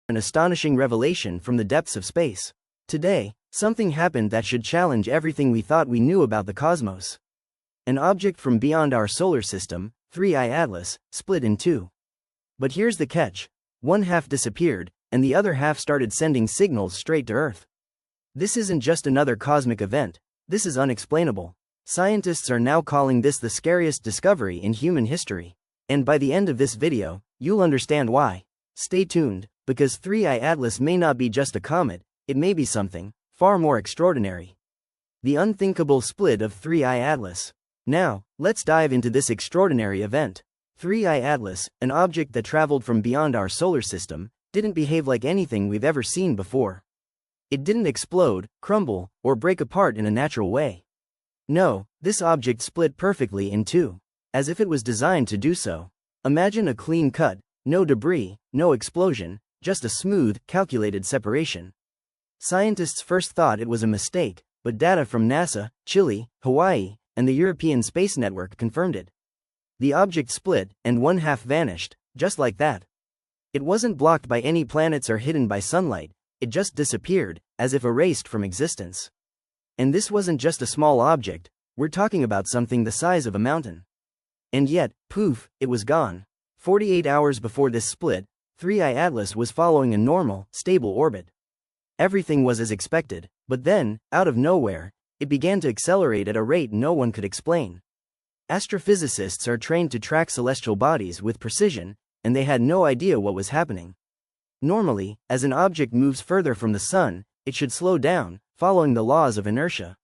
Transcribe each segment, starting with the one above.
An astonishing revelation from the depths of space. Today, something happened that should challenge everything we thought we knew about the cosmos. An object from beyond our solar system, 3I Atlas, split in two. But here's the catch. One half disappeared, and the other half started sending signals straight to Earth. This isn't just another cosmic event, this is unexplainable. Scientists are now calling this the scariest discovery in human history. And by the end of this video, you'll understand why. Stay tuned, because 3I Atlas may not be just a comet, it may be something far more extraordinary. The unthinkable split of 3I Atlas. Now, let's dive into this extraordinary event. 3I Atlas, an object that traveled from beyond our solar system, didn't behave like anything we've ever seen before. It didn't explode, crumble, or break apart in a natural way. No, this object split perfectly in two, as if it was designed to do so. Imagine a clean cut, no debris, no explosion, just a smooth, calculated separation. Scientists first thought it was a mistake, but data from NASA, Chile, Hawaii, and the European Space Network confirmed it. The object split, and one half vanished, just like that. It wasn't blocked by any planets or hidden by sunlight, it just disappeared, as if erased from existence. And this wasn't just a small object, we're talking about something the size of a mountain. And yet, poof, it was gone. 48 hours before this split, 3I Atlas was following a normal, stable orbit. Everything was as expected, but then, out of nowhere, it began to accelerate at a rate no one could explain. Astrophysicists are trained to track celestial bodies with precision, and they had no idea what was happening. Normally, as an object moves further from the sun, it should slow down, following the laws of inertia.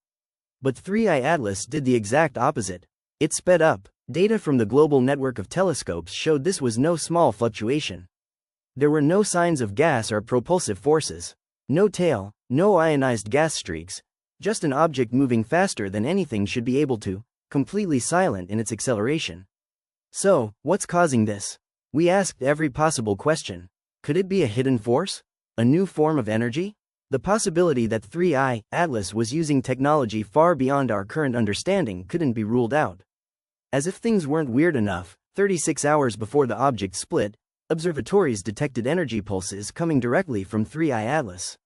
But 3I Atlas did the exact opposite. It sped up. Data from the global network of telescopes showed this was no small fluctuation. There were no signs of gas or propulsive forces. No tail, no ionized gas streaks, just an object moving faster than anything should be able to, completely silent in its acceleration. So, what's causing this? We asked every possible question. Could it be a hidden force? A new form of energy? The possibility that 3I Atlas was using technology far beyond our current understanding couldn't be ruled out. As if things weren't weird enough, 36 hours before the object split, observatories detected energy pulses coming directly from 3I Atlas.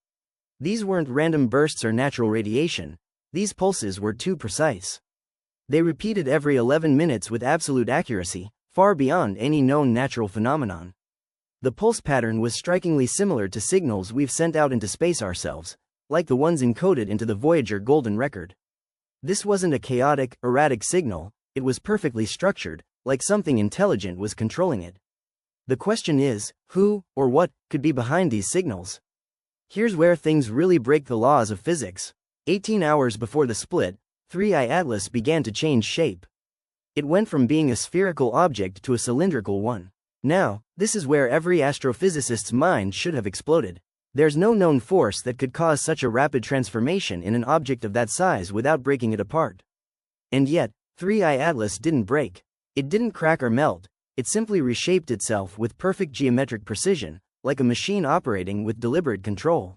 These weren't random bursts or natural radiation, these pulses were too precise. They repeated every 11 minutes with absolute accuracy, far beyond any known natural phenomenon. The pulse pattern was strikingly similar to signals we've sent out into space ourselves, like the ones encoded into the Voyager Golden Record. This wasn't a chaotic, erratic signal, it was perfectly structured, like something intelligent was controlling it. The question is, who, or what, could be behind these signals? Here's where things really break the laws of physics. 18 hours before the split, 3I Atlas began to change shape. It went from being a spherical object to a cylindrical one. Now, this is where every astrophysicist's mind should have exploded. There's no known force that could cause such a rapid transformation in an object of that size without breaking it apart. And yet, 3I Atlas didn't break. It didn't crack or melt, it simply reshaped itself with perfect geometric precision, like a machine operating with deliberate control.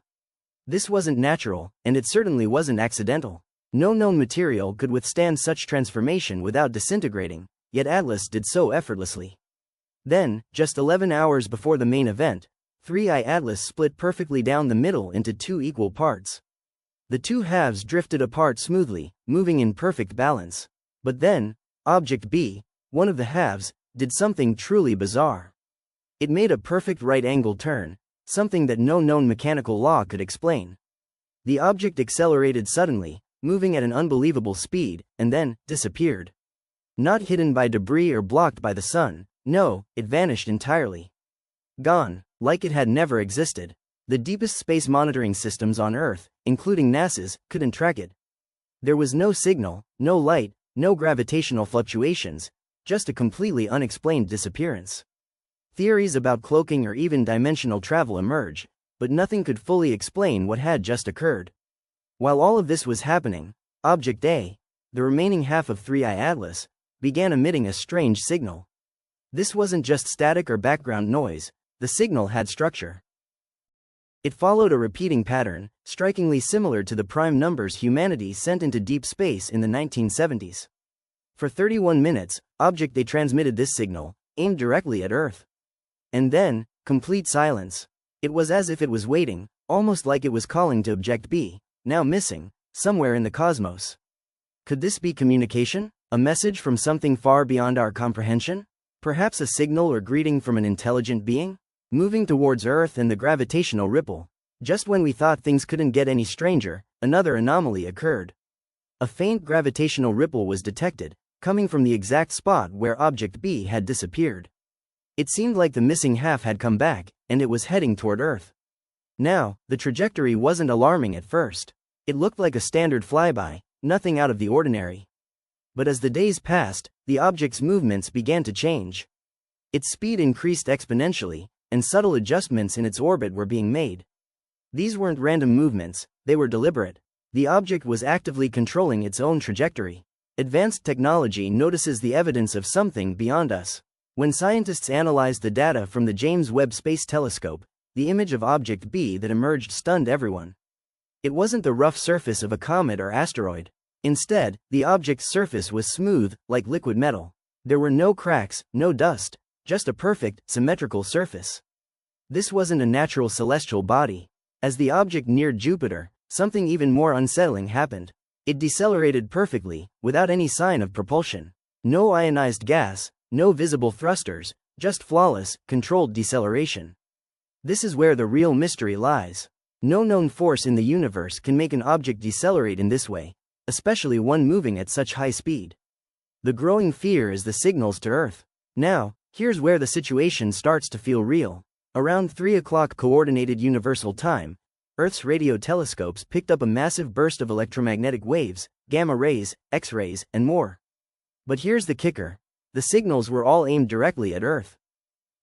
This wasn't natural, and it certainly wasn't accidental. No known material could withstand such transformation without disintegrating, yet Atlas did so effortlessly. Then, just 11 hours before the main event, 3I Atlas split perfectly down the middle into two equal parts. The two halves drifted apart smoothly, moving in perfect balance. But then, Object B, one of the halves, did something truly bizarre. It made a perfect right-angle turn, something that no known mechanical law could explain. The object accelerated suddenly, moving at an unbelievable speed, and then disappeared. Not hidden by debris or blocked by the sun, no, it vanished entirely. Gone, like it had never existed. The deepest space monitoring systems on Earth, including NASA's, couldn't track it. There was no signal, no light, no gravitational fluctuations, just a completely unexplained disappearance. Theories about cloaking or even dimensional travel emerged, but nothing could fully explain what had just occurred. While all of this was happening, Object A, the remaining half of 3I Atlas, began emitting a strange signal. This wasn't just static or background noise, the signal had structure. It followed a repeating pattern, strikingly similar to the prime numbers humanity sent into deep space in the 1970s. For 31 minutes, Object A transmitted this signal, aimed directly at Earth. And then, complete silence. It was as if it was waiting, almost like it was calling to Object B, now missing, somewhere in the cosmos. Could this be communication? A message from something far beyond our comprehension? Perhaps a signal or greeting from an intelligent being? Moving towards Earth and the gravitational ripple. Just when we thought things couldn't get any stranger, another anomaly occurred. A faint gravitational ripple was detected, coming from the exact spot where Object B had disappeared. It seemed like the missing half had come back, and it was heading toward Earth. Now, the trajectory wasn't alarming at first. It looked like a standard flyby, nothing out of the ordinary. But as the days passed, the object's movements began to change. Its speed increased exponentially, and subtle adjustments in its orbit were being made. These weren't random movements, they were deliberate. The object was actively controlling its own trajectory. Advanced technology notices the evidence of something beyond us. When scientists analyzed the data from the James Webb Space Telescope, the image of Object B that emerged stunned everyone. It wasn't the rough surface of a comet or asteroid. Instead, the object's surface was smooth, like liquid metal. There were no cracks, no dust, just a perfect, symmetrical surface. This wasn't a natural celestial body. As the object neared Jupiter, something even more unsettling happened. It decelerated perfectly, without any sign of propulsion. No ionized gas, no visible thrusters, just flawless, controlled deceleration. This is where the real mystery lies. No known force in the universe can make an object decelerate in this way, especially one moving at such high speed. The growing fear is the signals to Earth. Now, here's where the situation starts to feel real. Around 3 o'clock Coordinated Universal Time, Earth's radio telescopes picked up a massive burst of electromagnetic waves, gamma rays, X-rays, and more. But here's the kicker. The signals were all aimed directly at Earth.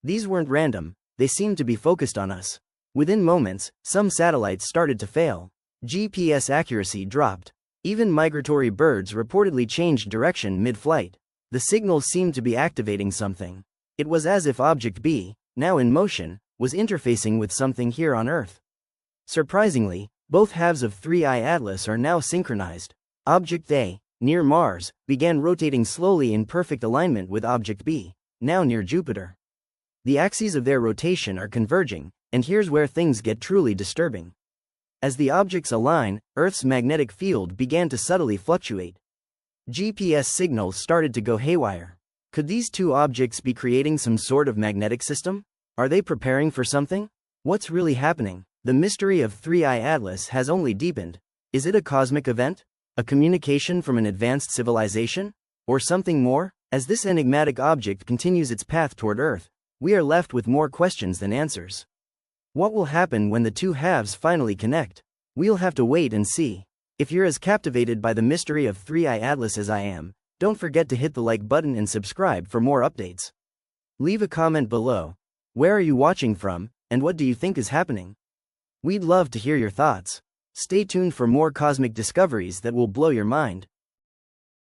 These weren't random, they seemed to be focused on us. Within moments, some satellites started to fail. GPS accuracy dropped. Even migratory birds reportedly changed direction mid-flight. The signals seemed to be activating something. It was as if Object B, now in motion, was interfacing with something here on Earth. Surprisingly, both halves of 3I Atlas are now synchronized. Object A, near Mars, began rotating slowly in perfect alignment with Object B, now near Jupiter. The axes of their rotation are converging, and here's where things get truly disturbing. As the objects align, Earth's magnetic field began to subtly fluctuate. GPS signals started to go haywire. Could these two objects be creating some sort of magnetic system? Are they preparing for something? What's really happening? The mystery of 3I Atlas has only deepened. Is it a cosmic event? A communication from an advanced civilization? Or something more? As this enigmatic object continues its path toward Earth, we are left with more questions than answers. What will happen when the two halves finally connect? We'll have to wait and see. If you're as captivated by the mystery of 3I Atlas as I am, don't forget to hit the like button and subscribe for more updates. Leave a comment below. Where are you watching from, and what do you think is happening? We'd love to hear your thoughts. Stay tuned for more cosmic discoveries that will blow your mind.